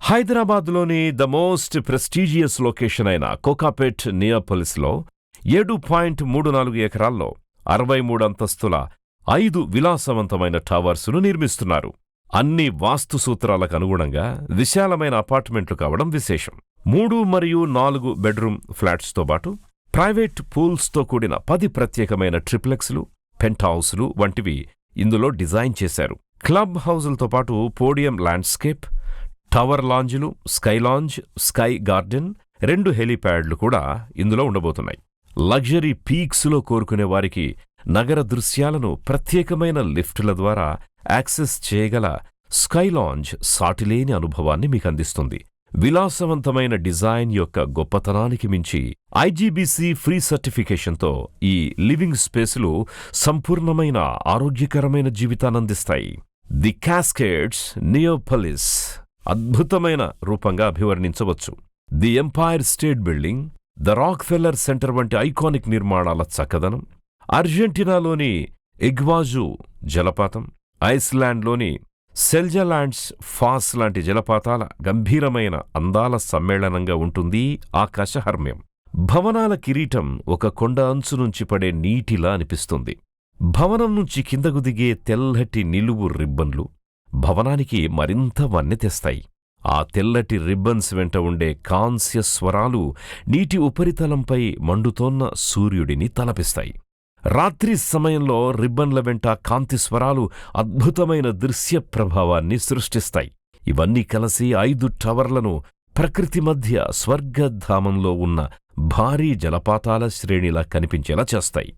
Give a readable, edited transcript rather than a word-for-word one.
హైదరాబాద్లోని the most prestigious location అయిన కోకాపేట్ నియోపోలిస్లో 7.34 ఎకరాల్లో 63 అంతస్తుల 5 విలాసవంతమైన టవర్సును నిర్మిస్తున్నారు. అన్ని వాస్తు సూత్రాలకు అనుగుణంగా విశాలమైన అపార్ట్మెంట్లు కావడం విశేషం. 3 మరియు 4 బెడ్రూమ్ ఫ్లాట్స్తో పాటు ప్రైవేట్ పూల్స్తో కూడిన 10 ప్రత్యేకమైన ట్రిప్లెక్స్లు, పెంట్ హౌస్లు వంటివి ఇందులో డిజైన్ చేశారు. క్లబ్ హౌజులతో పాటు పోడియం ల్యాండ్స్కేప్, టవర్ లాంజ్లు, స్కై లాంజ్, స్కై గార్డెన్, 2 హెలీప్యాడ్లు కూడా ఇందులో ఉండబోతున్నాయి. లగ్జరీ పీక్స్లో కోరుకునే వారికి నగర దృశ్యాలను ప్రత్యేకమైన లిఫ్టుల ద్వారా యాక్సెస్ చేయగల స్కై లాంజ్ సాటిలేని అనుభవాన్ని మీకందిస్తుంది. విలాసవంతమైన డిజైన్ యొక్క గొప్పతనానికి మించి ఐజీబీసీ ఫ్రీ సర్టిఫికేషన్తో ఈ లివింగ్ స్పేసులు సంపూర్ణమైన ఆరోగ్యకరమైన జీవితాన్నందిస్తాయి. ది క్యాస్కేడ్స్ నియోపోలిస్ అద్భుతమైన రూపంగా అభివర్ణించవచ్చు. The Empire State Building, the Rockefeller Center వంటి ఐకానిక్ నిర్మాణాల చక్కదనం, అర్జెంటీనాలోని ఇగ్వాజు జలపాతం, ఐస్లాండ్లోని సెల్జలాండ్స్ ఫాస్ లాంటి జలపాతాల గంభీరమైన అందాల సమ్మేళనంగా ఉంటుంది ఆకాశహర్మ్యం. భవనాల కిరీటం ఒక కొండ అంచు నుంచి పడే నీటిలా అనిపిస్తుంది. భవనం నుంచి కిందకు దిగే తెల్లటి నిలువు రిబ్బన్లు భవనానికి మరింత వన్నె తెస్తాయి. ఆ తెల్లటి రిబ్బన్స్ వెంట ఉండే కాంస్య స్వరాలు నీటి ఉపరితలంపై మండుతోన్న సూర్యుడిని తలపిస్తాయి. రాత్రి సమయంలో రిబ్బన్ల వెంట కాంతి స్వరాలు అద్భుతమైన దృశ్య ప్రభావాన్ని సృష్టిస్తాయి. ఇవన్నీ కలిసి 5 టవర్లను ప్రకృతి మధ్య స్వర్గధామంలో ఉన్న భారీ జలపాతాల శ్రేణిలా కనిపించేలా చేస్తాయి.